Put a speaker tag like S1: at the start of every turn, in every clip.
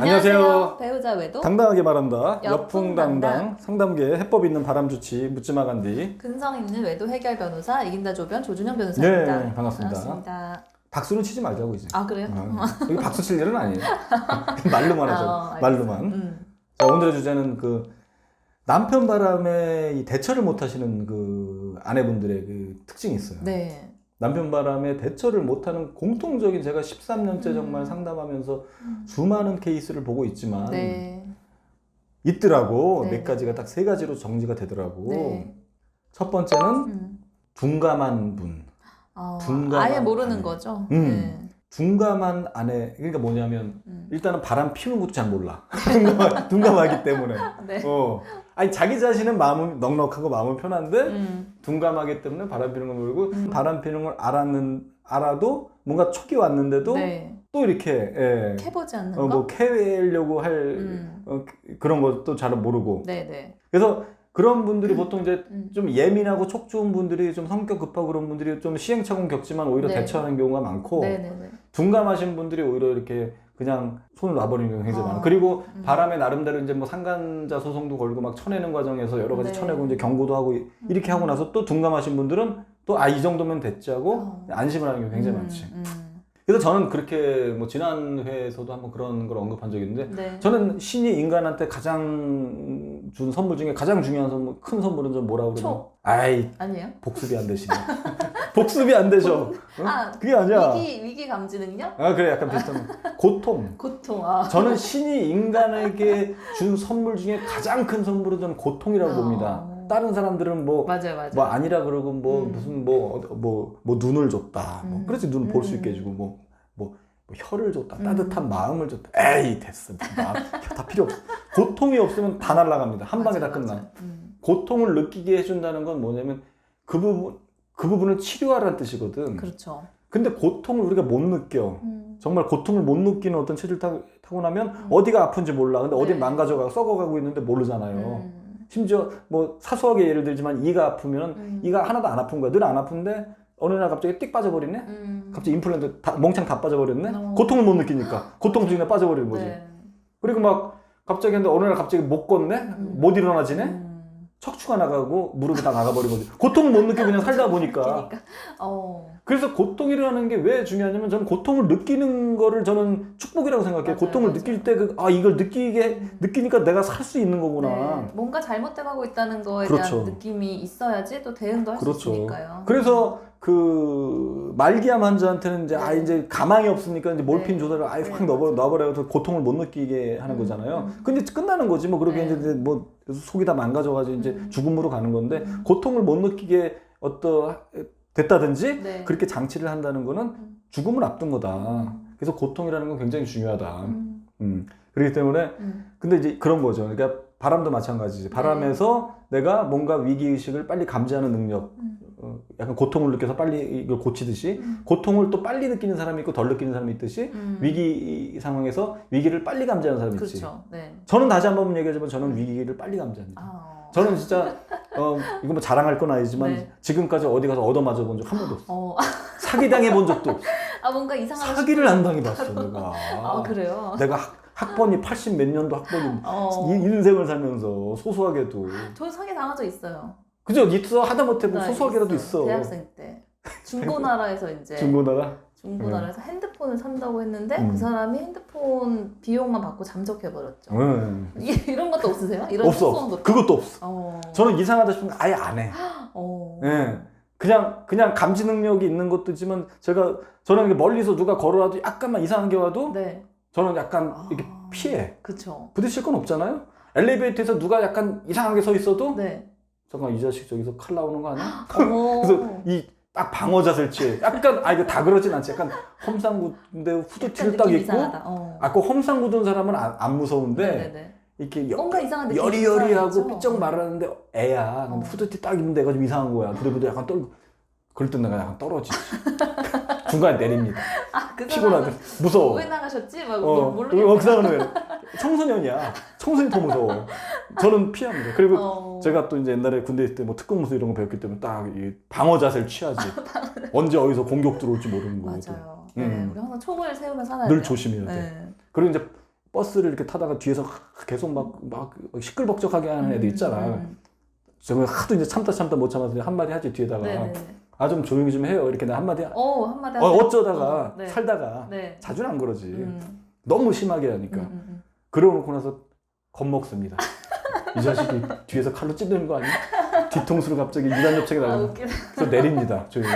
S1: 안녕하세요.
S2: 배우자 외도
S1: 당당하게 말한다.
S2: 여풍당당.
S1: 여풍당당 상담계 해법 있는 바람주치 묻지마 간디.
S2: 근성 있는 외도 해결 변호사 이긴다 조변 조준영 변호사입니다.
S1: 네, 반갑습니다.
S2: 반갑습니다.
S1: 박수는 치지 말자고 이제.
S2: 아 그래요?
S1: 여기 박수 칠 일은 아니에요. 말로만 하죠.
S2: 알겠습니다.
S1: 말로만. 자, 오늘의 주제는 그 남편 바람에 이 대처를 못 하시는 그 아내분들의 그 특징이 있어요.
S2: 네.
S1: 남편 바람에 대처를 못하는 공통적인, 제가 13년째 정말 상담하면서 수많은 케이스를 보고 있지만
S2: 네.
S1: 있더라고.
S2: 네.
S1: 몇 가지가 딱 세 가지로 정리가 되더라고.
S2: 네.
S1: 첫 번째는 둔감한 분. 둔감한
S2: 아예 모르는
S1: 아내.
S2: 거죠.
S1: 둔감한 아내. 그러니까 뭐냐면 일단은 바람 피우는 것도 잘 몰라. 둔감하기 때문에.
S2: 네.
S1: 아니 자기 자신은 마음은 넉넉하고 마음은 편한데 둔감하기 때문에 바람 피우는 걸 모르고 바람 피우는 걸 알아도 뭔가 촉이 왔는데도
S2: 네.
S1: 또 이렇게
S2: 캐보지 않는 거?
S1: 뭐 캐려고 할 그런 것도 잘 모르고.
S2: 네네.
S1: 그래서 그런 분들이 보통 이제 좀 예민하고 촉 좋은 분들이, 좀 성격 급하고 그런 분들이 좀 시행착오는 겪지만 오히려
S2: 네.
S1: 대처하는 경우가 많고,
S2: 네네네.
S1: 둔감하신 분들이 오히려 이렇게 그냥 손을 놔버리는 경우가 굉장히 많아요. 그리고 바람에 나름대로 이제 뭐 상간자 소송도 걸고 막 쳐내는 과정에서 여러 가지
S2: 네.
S1: 쳐내고 이제 경고도 하고 이렇게 하고 나서 또 둔감하신 분들은 또 이 정도면 됐지 하고 안심을 하는 경우가 굉장히 많지. 그래서 저는 그렇게 뭐 지난 회에서도 한번 그런 걸 언급한 적이 있는데,
S2: 네.
S1: 저는 신이 인간한테 가장 준 선물 중에 가장 중요한 선물, 큰 선물은 좀 뭐라고 그러냐?
S2: 촉.
S1: 아이,
S2: 아니에요?
S1: 복습이 안 되시네. 복습이 안 되죠. 응? 그게 아니야.
S2: 위기 감지 능력?
S1: 아, 그래, 약간 비슷한 고통.
S2: 고통.
S1: 저는 신이 인간에게 준 선물 중에 가장 큰 선물은 저는 고통이라고 봅니다. 다른 사람들은
S2: 맞아요.
S1: 뭐 아니라 그러고 무슨 뭐 눈을 줬다. 뭐 그렇지, 눈을 볼 수 있게 해주고 뭐 혀를 줬다. 따뜻한 마음을 줬다. 에이, 됐어. 다 필요 없어. 고통이 없으면 다 날아갑니다. 한 방에 다 끝나. 고통을 느끼게 해준다는 건 뭐냐면 그 부분을 치료하라는 뜻이거든.
S2: 그렇죠.
S1: 근데 고통을 우리가 못 느껴. 정말 고통을 못 느끼는 어떤 체질 타고 나면 어디가 아픈지 몰라. 근데 어디
S2: 네.
S1: 망가져가고 썩어가고 있는데 모르잖아요. 심지어 뭐 사소하게 예를 들지만 이가 아프면 이가 하나도 안 아픈 거야. 늘 안 아픈데 어느 날 갑자기 띡 빠져버리네? 갑자기 임플란트 멍창 다 빠져버렸네? 고통을 못 느끼니까. 고통증에 빠져버리는 거지.
S2: 네.
S1: 그리고 막 갑자기 근데 어느 날 갑자기 못 걷네? 못 일어나지네? 척추가 나가고 무릎이 다 나가버린 거지. 고통을 못 느끼고 그냥 살다 보니까. 그래서 고통이라는 게 왜 중요하냐면, 저는 고통을 느끼는 거를 저는 축복이라고 생각해요. 고통을 느낄 때 이걸 느끼니까 내가 살 수 있는 거구나.
S2: 네. 뭔가 잘못돼 가고 있다는 거에
S1: 그렇죠.
S2: 대한 느낌이 있어야지 또 대응도 할 수
S1: 그렇죠.
S2: 있으니까요.
S1: 그래서 그 말기암 환자한테는 이제 이제 가망이 없으니까 이제 몰핀
S2: 네.
S1: 조절을 아예
S2: 네,
S1: 확 넣어버려서 고통을 못 느끼게 하는 거잖아요. 근데 끝나는 거지. 뭐 그렇게
S2: 네.
S1: 이제 뭐 속이 다 망가져가지고 이제 죽음으로 가는 건데, 고통을 못 느끼게 됐다든지
S2: 네.
S1: 그렇게 장치를 한다는 거는 죽음을 앞둔 거다. 그래서 고통이라는 건 굉장히 중요하다. 그렇기 때문에 근데 이제 그런 거죠. 그러니까 바람도 마찬가지지. 바람에서 내가 뭔가 위기의식을 빨리 감지하는 능력, 약간 고통을 느껴서 빨리 이걸 고치듯이 고통을 또 빨리 느끼는 사람이 있고 덜 느끼는 사람이 있듯이 위기 상황에서 위기를 빨리 감지하는 사람이 있지.
S2: 그렇죠. 네.
S1: 저는 다시 한번 얘기하지만 저는 위기를 빨리 감지합니다. 저는 진짜 이거 뭐 자랑할 건 아니지만
S2: 네.
S1: 지금까지 어디 가서 얻어맞아 본 적 한 번도 없어. 사기당해 본 적도 없어.
S2: 뭔가 이상하다.
S1: 사기를 안 당해봤어 내가.
S2: 그래요?
S1: 내가 학번이 80 몇 년도 학번인 인생을 살면서 소소하게도.
S2: 저 사기 당한 적 있어요.
S1: 그죠? 있어. 하다못해 뭐
S2: 네,
S1: 소소하게라도 있어.
S2: 대학생 때 중고나라에서 이제
S1: 중고나라?
S2: 핸드폰을 산다고 했는데 그 사람이 핸드폰 비용만 받고 잠적해버렸죠. 이런 것도 없으세요? 이런
S1: 없어.
S2: 소소한 것도?
S1: 그것도 없어. 저는 이상하다 싶으면 아예 안 해. 예. 그냥 감지 능력이 있는 것도 있지만, 저는 멀리서 누가 걸어와도 약간만 이상한 게 와도
S2: 네.
S1: 저는 약간 이렇게 피해.
S2: 그쵸.
S1: 부딪힐 건 없잖아요. 엘리베이터에서 누가 약간 이상하게 서 있어도
S2: 네.
S1: 잠깐, 이 자식 저기서 칼 나오는 거 아니야?
S2: 그래서
S1: 그래서 이 딱 방어 자세를 취해. 약간 이거 다 그러진 않지. 약간 험상궂은데 후드티를 딱 입고. 그 험상궂은 사람은 안 무서운데
S2: 네네네.
S1: 이렇게
S2: 뭔가 이상한 느낌
S1: 여리여리하고 삐쩍 말하는데 애야. 후드티 딱 입는 데가 좀 이상한 거야. 그래도 약간 그럴 때 내가 약간 떨어지지. 중간에 내립니다.
S2: 그
S1: 피곤하든 무서워.
S2: 왜 나가셨지? 막
S1: 모르겠어요. 그 사람은 청소년이야. 청소년이 더 무서워. 저는 피합니다. 그리고 제가 또 이제 옛날에 군대 있을 때 뭐 특공무술 이런 거 배웠기 때문에 딱 이 방어 자세를 취하지. 언제 어디서 공격 들어올지 모르는 거고.
S2: 맞아요. 네, 우리 항상 촉을 세우며 살아야
S1: 늘
S2: 돼요.
S1: 조심해야 돼.
S2: 네.
S1: 그리고 이제 버스를 이렇게 타다가 뒤에서 계속 막 시끌벅적하게 하는 애들 있잖아. 저거 하도 이제 참다 못 참아서 한마디 하지 뒤에다가.
S2: 네네네.
S1: 아 좀 조용히 좀 해요. 이렇게 내가 한마디.
S2: 한마디 하세요.
S1: 어쩌다가
S2: 네.
S1: 살다가
S2: 네.
S1: 자주는 안 그러지. 너무 심하게 하니까. 그러고 나서 겁먹습니다. 이 자식이 뒤에서 칼로 찌르는 거 아니야? 뒤통수로 갑자기 유단 협착이 나고
S2: 웃기다.
S1: 그래서 내립니다. 조용히.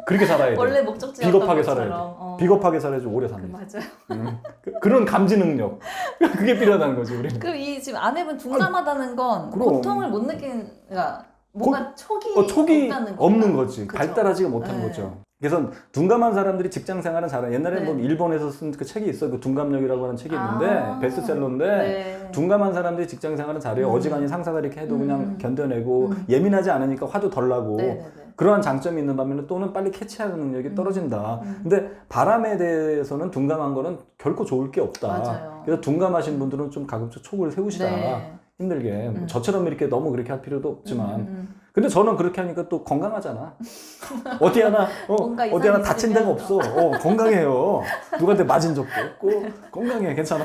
S1: 그렇게 살아야 돼.
S2: 원래 목적지였던
S1: 비겁하게 살아야
S2: 것처럼.
S1: 돼. 비겁하게 살아야지 오래 삽니다.
S2: 맞아요.
S1: 그런 감지 능력. 그게 필요하다는 거지 우리.
S2: 그럼 이 지금 아내분 둔감하다는 건
S1: 그럼.
S2: 고통을 못 느끼는, 그러니까 뭔가 촉이
S1: 촉이
S2: 없다는
S1: 없는 거지.
S2: 그죠?
S1: 발달하지가 못하는
S2: 네.
S1: 거죠. 그래서 둔감한 사람들이 직장 생활은 잘해. 옛날에
S2: 네.
S1: 뭐 일본에서 쓴 그 책이 있어. 그 둔감력이라고 하는 책이 있는데 베스트셀러인데
S2: 네.
S1: 둔감한 사람들이 직장 생활은 잘해요. 어지간히 상사가 이렇게 해도 그냥 견뎌내고 예민하지 않으니까 화도 덜 나고
S2: 네네네.
S1: 그러한 장점이 있는 반면에 또는 빨리 캐치하는 능력이 떨어진다. 근데 바람에 대해서는 둔감한 거는 결코 좋을 게 없다.
S2: 맞아요.
S1: 그래서 둔감하신 분들은 좀 가급적 촉을 세우시다.
S2: 네.
S1: 힘들게. 뭐 저처럼 이렇게 너무 그렇게 할 필요도 없지만. 근데 저는 그렇게 하니까 또 건강하잖아. 어디 하나,
S2: 뭔가
S1: 어디 하나
S2: 이상이
S1: 다친 데가 없어. 건강해요. 누구한테 맞은 적도 없고, 건강해, 괜찮아.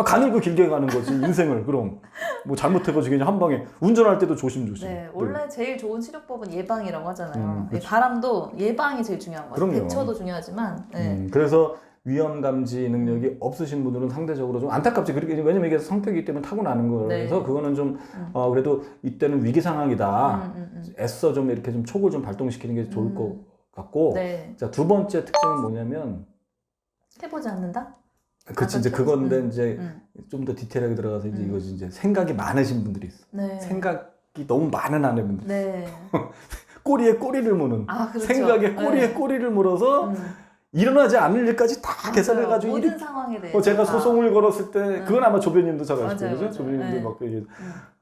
S1: 가늘고 길게 가는 거지, 인생을. 그럼. 뭐 잘못해가지고 그냥 한 방에. 운전할 때도 조심조심.
S2: 네, 원래 제일 좋은 치료법은 예방이라고 하잖아요.
S1: 그렇죠.
S2: 바람도 예방이 제일 중요한 거예요.
S1: 그럼요.
S2: 대처도 중요하지만. 네.
S1: 그래서 위험 감지 능력이 없으신 분들은 상대적으로 좀 안타깝지. 그렇게 왜냐면 이게 성격이기 때문에 타고나는 거라서
S2: 네.
S1: 그거는 좀 그래도 이때는 위기 상황이다. 애써 좀 이렇게 좀 촉을 좀 발동시키는 게 좋을 것 같고.
S2: 네.
S1: 자, 두 번째 특징은 뭐냐면
S2: 해보지 않는다?
S1: 그치 이제 그건데 이제 좀 더 디테일하게 들어가서 이제 이거지 이제 생각이 많으신 분들이 있어.
S2: 네.
S1: 생각이 너무 많은 아내분들.
S2: 네.
S1: 꼬리에 꼬리를 무는.
S2: 아, 그렇죠.
S1: 생각에 꼬리에
S2: 네.
S1: 꼬리를 물어서 일어나지 않을 일까지 다
S2: 맞아요.
S1: 계산해가지고
S2: 모든 상황에 대해서.
S1: 제가
S2: 다.
S1: 소송을 걸었을 때 그건 아마 조변님도 잘 아실
S2: 맞아요,
S1: 거예요, 그죠?
S2: 맞아요.
S1: 조변님도
S2: 네.
S1: 막 얘기,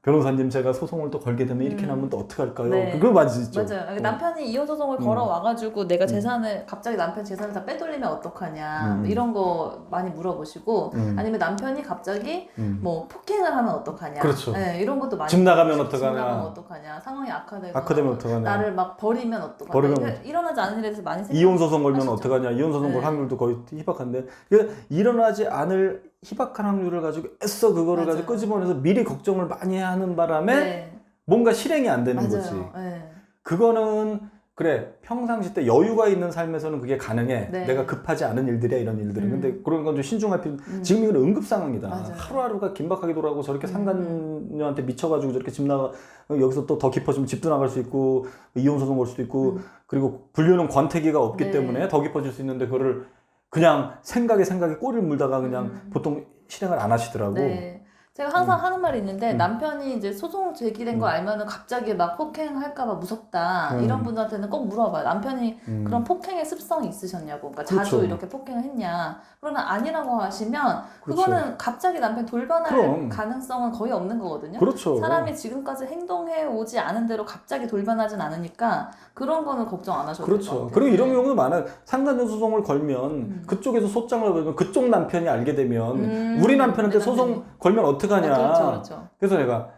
S1: 변호사님 제가 소송을 또 걸게 되면 이렇게 나면 또 어떻게 할까요?
S2: 네.
S1: 그거 맞으시죠?
S2: 맞아요. 남편이 이혼 소송을 걸어와가지고 내가 재산을 갑자기 남편 재산을 다 빼돌리면 어떡하냐 뭐 이런 거 많이 물어보시고 아니면 남편이 갑자기 뭐 폭행을 하면 어떡하냐.
S1: 그렇죠.
S2: 네, 이런 것도 많이.
S1: 집 나가면
S2: 집
S1: 어떡하냐.
S2: 나가면 어떡하냐. 상황이 악화되고.
S1: 악화되면 어떡하냐.
S2: 나를 막 버리면 어떡하냐.
S1: 버리면
S2: 그러니까 일어나지 않은 일에 대해서 많이 생각.
S1: 이혼 소송 걸면
S2: 하시죠.
S1: 어떡하냐. 이혼 소송 걸
S2: 네.
S1: 확률도 거의 희박한데 그러니까 일어나지 않을 희박한 확률을 가지고 애써 그거를
S2: 맞아요.
S1: 가지고 끄집어내서 미리 걱정을 많이 하는 바람에
S2: 네.
S1: 뭔가 실행이 안 되는
S2: 맞아요.
S1: 거지.
S2: 네.
S1: 그거는 그래 평상시 때 여유가 있는 삶에서는 그게 가능해.
S2: 네.
S1: 내가 급하지 않은 일들이야 이런 일들은. 근데 그런 건 좀 신중할 필요. 지금 이건 응급 상황이다.
S2: 맞아요.
S1: 하루하루가 긴박하게 돌아가고 저렇게 상간녀한테 미쳐가지고 저렇게 집 나가 여기서 또 더 깊어지면 집도 나갈 수 있고 이혼 소송 걸 수도 있고 그리고 분류는 권태기가 없기
S2: 네.
S1: 때문에 더 깊어질 수 있는데 그거를 그냥 생각에 꼬리를 물다가 그냥 보통 실행을 안 하시더라고.
S2: 네. 제가 항상 하는 말이 있는데 남편이 이제 소송 제기된 거 알면은 갑자기 막 폭행할까봐 무섭다 이런 분들한테는 꼭 물어봐요. 남편이 그런 폭행의 습성이 있으셨냐고, 그러니까
S1: 그렇죠.
S2: 자주 이렇게 폭행을 했냐. 그러면 아니라고 하시면
S1: 그렇죠.
S2: 그거는 갑자기 남편 돌변할
S1: 그럼.
S2: 가능성은 거의 없는 거거든요.
S1: 그렇죠.
S2: 사람이 지금까지 행동해 오지 않은 대로 갑자기 돌변하진 않으니까 그런 거는 걱정 안 하셔도 될 것
S1: 그렇죠.
S2: 같아요.
S1: 그리고 이런 경우도 많아요. 상간녀 소송을 걸면 그쪽에서 소장을 걸면 그쪽 남편이 알게 되면 우리 남편한테
S2: 우리
S1: 소송
S2: 남편이.
S1: 걸면 어떡하냐.
S2: 그렇죠, 그렇죠.
S1: 그래서 내가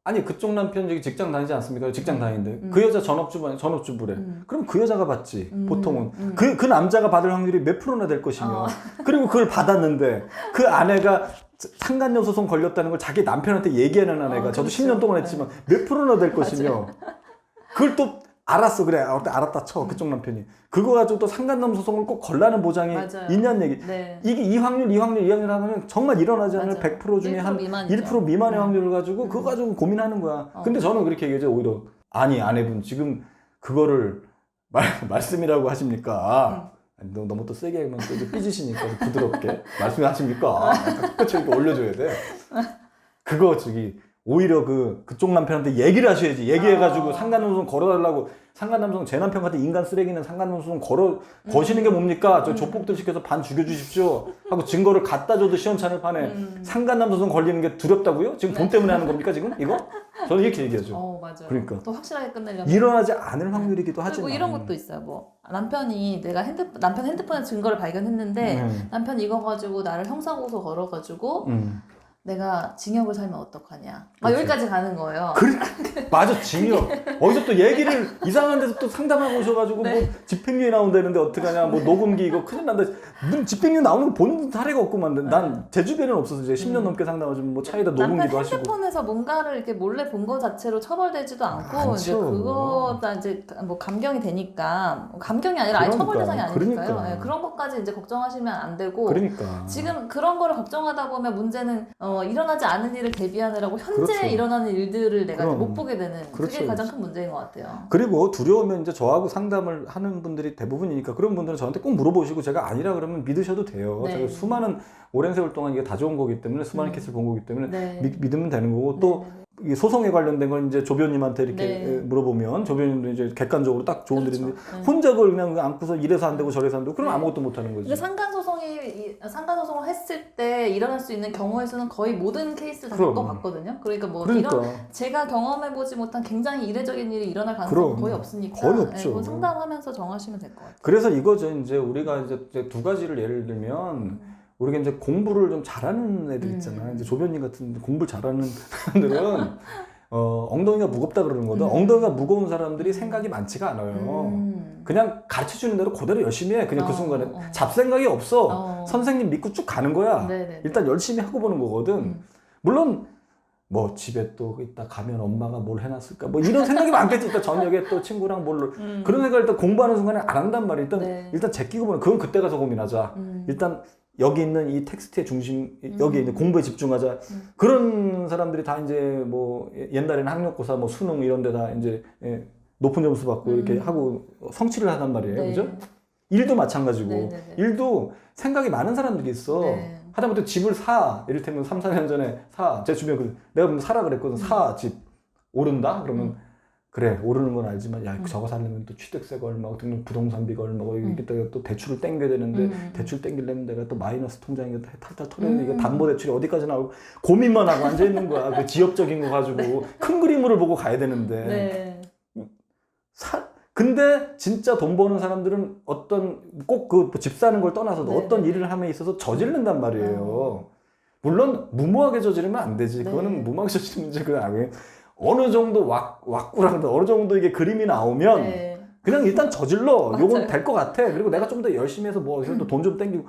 S1: 아니 그쪽 남편 저기 직장 다니지 않습니까? 직장 다니는데 그 여자 전업주부래. 그럼 그 여자가 받지 보통은 그 남자가 받을 확률이 몇 프로나 될 것이며 그리고 그걸 받았는데 그 아내가 상간녀 소송 걸렸다는 걸 자기 남편한테 얘기하는 아내가 저도
S2: 그렇죠.
S1: 10년 동안 했지만 몇 프로나 될 것이며 그걸 또 알았어 그래 알았다 쳐 그쪽 남편이 그거 가지고 또 상간남 소송을 꼭 걸라는 보장이
S2: 맞아요.
S1: 있냐는 얘기.
S2: 네.
S1: 이게 이 확률 하면 정말 일어나지 않을
S2: 맞아요.
S1: 100% 중에
S2: 1%
S1: 한
S2: 미만이죠.
S1: 1% 미만의 확률을 가지고 그거 가지고 고민하는 거야. 근데 저는 그렇게 얘기하죠. 오히려 아니 아내분 지금 그거를 말씀이라고 하십니까? 아니, 너무 또 세게 하면 또 이제 삐지시니까 부드럽게 말씀하십니까? 끝에 이렇게 올려줘야 돼. 그거 오히려 그쪽 남편한테 얘기를 하셔야지. 얘기해가지고 상간남소송 걸어달라고. 상간남소송 제 남편 같은 인간 쓰레기는 상간남소송 거시는 게 뭡니까? 저 조폭들 시켜서 반 죽여주십시오 하고 증거를 갖다 줘도 시원찮을 판에 상간남소송 걸리는 게 두렵다고요? 지금 돈 때문에 하는 겁니까 지금 이거? 저는 이렇게 얘기하죠.
S2: 맞아요.
S1: 그러니까
S2: 더 확실하게 끝내려면
S1: 일어나지 않을 확률이기도 하지만
S2: 그리고 이런 것도 있어요. 뭐 남편이 남편 핸드폰에 증거를 발견했는데 남편이 이거 가지고 나를 형사고소 걸어가지고 내가 징역을 살면 어떡하냐. 막 여기까지 가는 거예요.
S1: 맞아, 징역. 어디서 또 얘기를 이상한 데서 또 상담하고 오셔가지고
S2: 네.
S1: 뭐 집행유예 나온다는데 어떡하냐, 뭐 녹음기 이거 큰일 난다. 무슨 집행유예 나오는 거 본인도 사례가 없구만. 난 제 주변에는 없어서 이제 10년 넘게 상담하고 뭐 차에다 녹음기도
S2: 남편
S1: 하시고.
S2: 핸드폰에서 뭔가를 이렇게 몰래 본 거 자체로 처벌되지도 않고 이제 그거다 이제 뭐 감경이 되니까 감경이 아니라 아예 처벌 대상이 아니니까요. 네, 그런 것까지 이제 걱정하시면 안 되고.
S1: 그러니까.
S2: 지금 그런 거를 걱정하다 보면 문제는 일어나지 않은 일을 대비하느라고 현재
S1: 그렇죠.
S2: 일어나는 일들을 내가
S1: 그럼.
S2: 못 보게 되는
S1: 그렇죠,
S2: 그게 가장 큰 문제인 것 같아요.
S1: 그리고 두려우면 이제 저하고 상담을 하는 분들이 대부분이니까 그런 분들은 저한테 꼭 물어보시고 제가 아니라 그러면 믿으셔도 돼요.
S2: 네.
S1: 제가 수많은 오랜 세월 동안 이게 다 좋은 거기 때문에 수많은 케이스를 본 거기 때문에
S2: 네.
S1: 믿으면 되는 거고 또 이 소송에 관련된 건 이제 조변님한테 이렇게
S2: 네.
S1: 물어보면 조변님도 이제 객관적으로 딱 좋은
S2: 그렇죠.
S1: 일인데
S2: 네.
S1: 혼자 그걸 그냥 안고서 이래서 안 되고 저래서 안 되고 그럼
S2: 네.
S1: 아무것도 못 하는 거지.
S2: 근데 상간소송을 했을 때 일어날 수 있는 경우의 수는 거의 모든 케이스를 다
S1: 그럼.
S2: 겪어봤거든요. 그러니까 뭐
S1: 그러니까.
S2: 이런 제가 경험해보지 못한 굉장히 이례적인 일이 일어날 가능성은
S1: 그럼.
S2: 거의 없으니까
S1: 거의 없죠.
S2: 그건 상담하면서 정하시면 될 것 같아요.
S1: 그래서 이거죠. 이제 우리가 이제 두 가지를 예를 들면 우리가 이제 공부를 좀 잘하는 애들 있잖아. 이제 조변님 같은 공부 잘하는 사람들은 엉덩이가 무겁다 그러는 거다. 엉덩이가 무거운 사람들이 생각이 많지가 않아요. 그냥 가르쳐 주는 대로 그대로 열심히 해. 그냥 그 순간에 잡생각이 없어. 선생님 믿고 쭉 가는 거야.
S2: 네네네.
S1: 일단 열심히 하고 보는 거거든. 물론 뭐 집에 또 이따 가면 엄마가 뭘 해놨을까 뭐 이런 생각이 많겠지. 일단 저녁에 또 친구랑 뭘 그런 생각을 일단 공부하는 순간에 안 한단 말이야. 일단 제끼고 보는 그건 그때 가서 고민하자. 일단 여기 있는 이 텍스트의 중심 여기 있는 공부에 집중하자. 그런 사람들이 다 이제 뭐 옛날에는 학력고사 뭐 수능 이런 데다 이제 높은 점수 받고 이렇게 하고 성취를 하단 말이에요.
S2: 네.
S1: 그죠? 일도 마찬가지고
S2: 네네네.
S1: 일도 생각이 많은 사람들이 있어.
S2: 네.
S1: 하다못해 집을 사. 이를테면 3, 4년 전에 사. 제 주변에 내가 그럼 사라 그랬거든. 사. 집. 오른다? 그러면 그래. 오르는 건 알지만 야 저거 사려면 또 취득세가 얼마고 등록 부동산비가 얼마고 이게 또 대출을 땡겨야 되는데 대출 땡기려면 내가 또 마이너스 통장에 탈탈 털어야 돼. 이게 담보대출이 어디까지 나오고 고민만 하고 앉아있는 거야. 그 지역적인 거 가지고 큰 그림을 보고 가야 되는데 근데 진짜 돈 버는 사람들은 어떤 꼭 그 집 사는 걸 떠나서 어떤 일을 함에 있어서 저지른단 말이에요. 물론 무모하게 저지르면 안 되지. 그거는 무모하게 저지르는 문제가 아니에요. 어느 정도 왁구랑 어느 정도 이게 그림이 나오면 그냥 일단 저질러. 요건 될 것 같아. 그리고 내가 좀 더 열심히 해서 뭐 어디서 돈 좀 땡기고.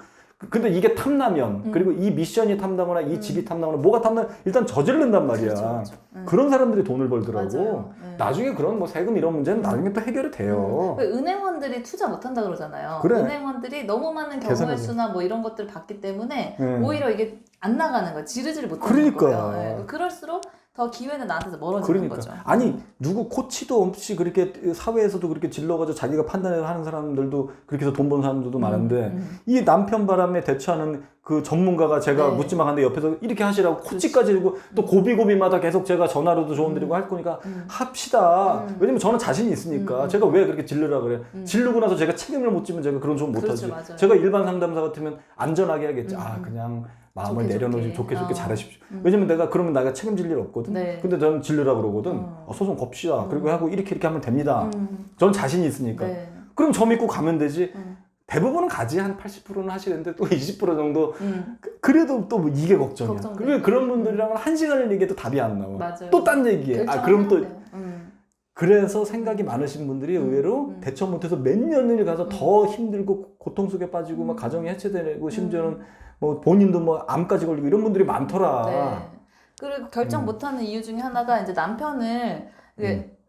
S1: 근데 이게 탐나면 그리고 이 미션이 탐나거나 이 집이 탐나거나 뭐가 탐나면 일단 저지른단 말이야.
S2: 그렇죠.
S1: 그런 사람들이 돈을 벌더라고.
S2: 맞아요.
S1: 나중에 그런 뭐 세금 이런 문제는 나중에 또 해결이 돼요.
S2: 은행원들이 투자 못한다 그러잖아요.
S1: 그래.
S2: 은행원들이 너무 많은 경우의 수나 뭐 이런 것들을 받기 때문에 오히려 이게 안 나가는 거예요. 지르지를 못하는 거예요. 그럴수록 더 기회는 나한테서 멀어지는 거죠.
S1: 아니 누구 코치도 없이 그렇게 사회에서도 그렇게 질러가지고 자기가 판단해서 하는 사람들도 그렇게 해서 돈 버는 사람들도 많은데 이 남편 바람에 대처하는 그 전문가가 제가 묻지마 하는데 옆에서 이렇게 하시라고 코치까지 주고 또 고비고비마다 계속 제가 전화로도 조언 드리고 할 거니까 합시다. 왜냐면 저는 자신이 있으니까 제가 왜 그렇게 질르라 그래. 지르고 나서 제가 책임을 못 지면 제가 그런 조언 못하지.
S2: 맞아요.
S1: 제가 일반 상담사 같으면 안전하게 하겠지. 그냥 마음을 내려놓으시 좋게 잘하십시오. 왜냐면 그러면 내가 책임질 일 없거든. 근데 저는 질르라 그러거든. 소송 겁시다. 그리고 하고 이렇게 하면 됩니다. 전 자신이 있으니까. 그럼 저 믿고 가면 되지. 대부분은 가지. 한 80%는 하시는데 또 20% 정도 그래도 또 뭐 이게 걱정이야. 그리고 그런 분들이랑은 1시간을 얘기해도 답이 안 나와.
S2: 맞아요.
S1: 또 딴 얘기해. 그럼 또 그래서 생각이 많으신 분들이 의외로 대처 못해서 몇 년을 가서 더 힘들고 고통 속에 빠지고 막 가정이 해체되고 심지어는 뭐 본인도 뭐 암까지 걸리고 이런 분들이 많더라.
S2: 그리고 결정 못하는 이유 중에 하나가 이제 남편을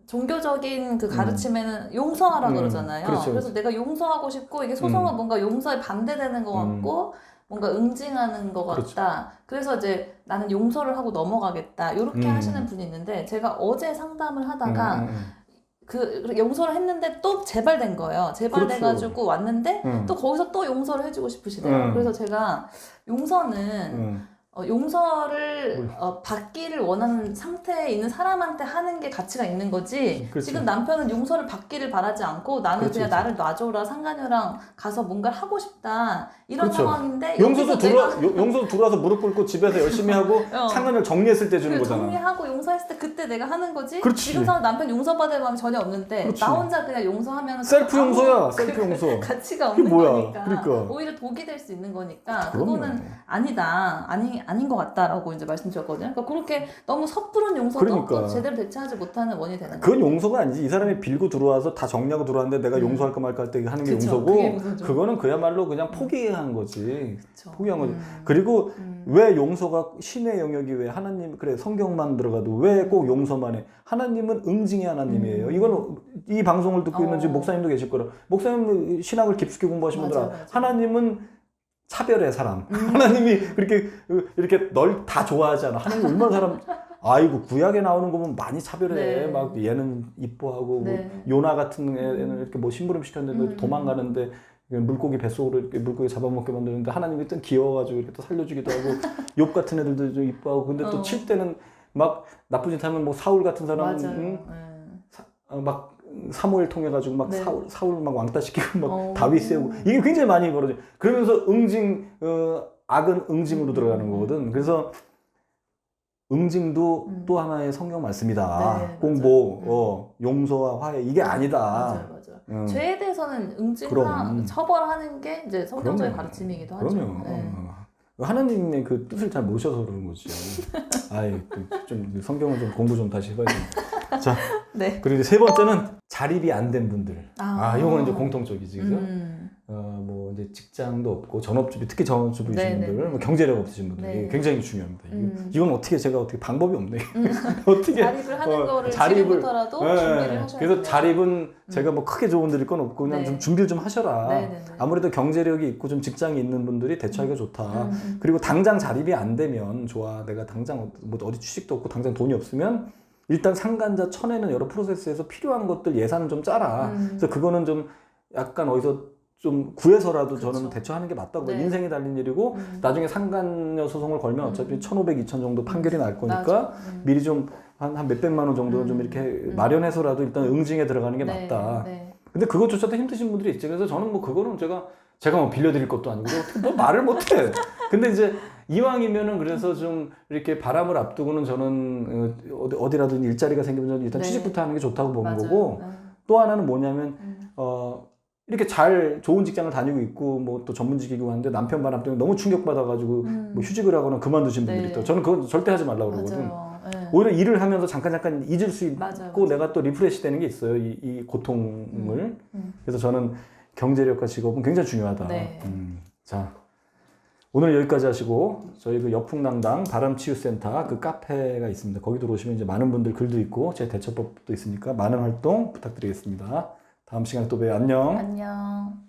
S2: 종교적인 그 가르침에는 용서하라 그러잖아요.
S1: 그렇죠.
S2: 그래서 내가 용서하고 싶고 이게 소송은 뭔가 용서에 반대되는 것 같고 뭔가 응징하는 것 같다. 그래서 이제 나는 용서를 하고 넘어가겠다. 이렇게 하시는 분이 있는데 제가 어제 상담을 하다가 그 용서를 했는데 또 재발된 거예요. 재발돼가지고 왔는데 또 거기서 또 용서를 해주고 싶으시대요. 그래서 제가 용서는 용서를 받기를 원하는 상태에 있는 사람한테 하는 게 가치가 있는 거지. 지금 남편은 용서를 받기를 바라지 않고 나는 그냥 나를 놔줘라. 상간녀랑 가서 뭔가를 하고 싶다. 이런 상황인데
S1: 용서도 들어와서 무릎 꿇고 집에서 열심히 하고 상간녀를 정리했을 때 주는 거잖아.
S2: 정리하고 용서했을 때 그때 내가 하는 거지.
S1: 그렇지.
S2: 지금 상황 남편 용서받을 마음이 전혀 없는데 나 혼자 그냥 용서하면
S1: 셀프 용서야. 셀프 용서.
S2: 가치가 없는
S1: 뭐야.
S2: 거니까.
S1: 그러니까.
S2: 오히려 독이 될 수 있는 거니까 그거는 아니다. 아닌 것 같다라고 이제 말씀드렸거든요. 그러니까 그렇게 너무 섣부른 용서도
S1: 그러니까.
S2: 또 제대로 대처하지 못하는 원인이 되는
S1: 그건
S2: 거예요.
S1: 용서가 아니지. 이 사람이 빌고 들어와서 다 정리하고 들어왔는데 내가 용서할까 말까 할 때 하는 게
S2: 그쵸,
S1: 용서고,
S2: 그게 용서죠.
S1: 그거는 그야말로 그냥 포기한 거지.
S2: 그쵸.
S1: 포기한 거지. 그리고 왜 용서가 신의 영역이 왜 하나님, 그래 성경만 들어가도 왜 꼭 용서만 해? 하나님은 응징의 하나님이에요. 이건 이 방송을 듣고 있는 지금 목사님도 계실 거라. 목사님 신학을 깊숙이 공부하신 분들
S2: 맞아, 맞아.
S1: 하나님은 차별의 사람. 하나님이 그렇게 이렇게 널 다 좋아하지 않아. 하나님 얼마나 사람. 아이고 구약에 나오는 거 보면 많이 차별해.
S2: 네.
S1: 막 얘는 이뻐하고
S2: 네.
S1: 뭐 요나 같은 애는 이렇게 뭐 심부름 시켰는데 도망가는데 물고기 뱃속으로 이렇게 물고기 잡아먹게 만드는데 하나님이 또 귀여워가지고 이렇게 또 살려주기도 하고 욥 같은 애들도 좀 이뻐하고 근데 또 칠 때는 막 나쁜 짓 하면 뭐 사울 같은 사람은
S2: 맞아요.
S1: 응?
S2: 네.
S1: 막 사무엘 통해 가지고 막
S2: 네.
S1: 사울 막 왕따 시키고 막 다윗 세우고 이게 굉장히 많이 벌어져. 그러면서 응징 악은 응징으로 들어가는 거거든. 그래서 응징도 또 하나의 성경 말씀이다.
S2: 네,
S1: 꼭 뭐 용서와 화해 이게 아니다.
S2: 맞아요, 맞아요. 죄에 대해서는 응징하,
S1: 그럼.
S2: 처벌하는 게 이제 성경적인
S1: 그럼요.
S2: 가르침이기도 하죠.
S1: 그럼요.
S2: 네.
S1: 하나님의 그 뜻을 잘 모셔서 그러는 거지. 아이, 좀 성경을 좀 공부 좀 다시 해봐야 돼. 자,
S2: 네.
S1: 그리고 이제 세 번째는 자립이 안 된 분들. 이거는 이제 공통적이지, 그죠? 뭐 이제 직장도 없고 전업주부, 특히 전업주부이신
S2: 네네.
S1: 분들, 뭐 경제력 없으신 분들,
S2: 네.
S1: 이게 굉장히 중요합니다. 이건 어떻게 제가 어떻게 방법이 없네. 어떻게
S2: 자립을 하는 거를
S1: 자립을-
S2: 지금부터라도 준비를 하셔야
S1: 그래서
S2: 돼요.
S1: 자립은 제가 뭐 크게 조언 드릴 건 없고 그냥
S2: 네.
S1: 좀 준비를 좀 하셔라.
S2: 네네네.
S1: 아무래도 경제력이 있고 좀 직장이 있는 분들이 대처하기가 좋다. 그리고 당장 자립이 안 되면 좋아. 내가 당장 뭐 어디 취직도 없고 당장 돈이 없으면 일단 상간자 쳐내는 여러 프로세스에서 필요한 것들 예산을 좀 짜라. 그래서 그거는 좀 약간 어디서 좀 구해서라도
S2: 그렇죠.
S1: 저는 대처하는 게 맞다고 봐요.
S2: 네.
S1: 인생이 달린 일이고 나중에 상간녀 소송을 걸면 어차피 1,500, 2,000 정도 판결이 날 거니까
S2: 맞아.
S1: 미리 좀 한 몇백만 원 정도는 좀 이렇게 마련해서라도 일단 응징에 들어가는 게
S2: 네,
S1: 맞다.
S2: 네.
S1: 근데 그것조차도 힘드신 분들이 있지. 그래서 저는 뭐 그거는 제가 뭐 빌려드릴 것도 아니고 어떻게 뭐 말을 못해. 근데 이제 이왕이면은 그래서 좀 이렇게 바람을 앞두고는 저는 어디라도 일자리가 생기면 저는 일단
S2: 네.
S1: 취직부터 하는 게 좋다고 보는
S2: 맞아요.
S1: 거고
S2: 네.
S1: 또 하나는 뭐냐면 이렇게 좋은 직장을 다니고 있고 뭐 또 전문직이고 하는데 남편 바람 때문에 너무 충격받아가지고 뭐 휴직을 하거나 그만두신 분들이
S2: 네.
S1: 있다. 저는 그건 절대 하지 말라고 그러거든.
S2: 맞아요. 네.
S1: 오히려 일을 하면서 잠깐 잊을 수 있고
S2: 맞아요.
S1: 내가 또 리프레시 되는 게 있어요. 이 고통을. 그래서 저는 경제력과 직업은 굉장히 중요하다.
S2: 네.
S1: 자, 오늘 여기까지 하시고 저희 그 여풍당당 바람치유센터 그 카페가 있습니다. 거기 들어오시면 이제 많은 분들 글도 있고 제 대처법도 있으니까 많은 활동 부탁드리겠습니다. 다음 시간에 또 봬요. 안녕.
S2: 안녕.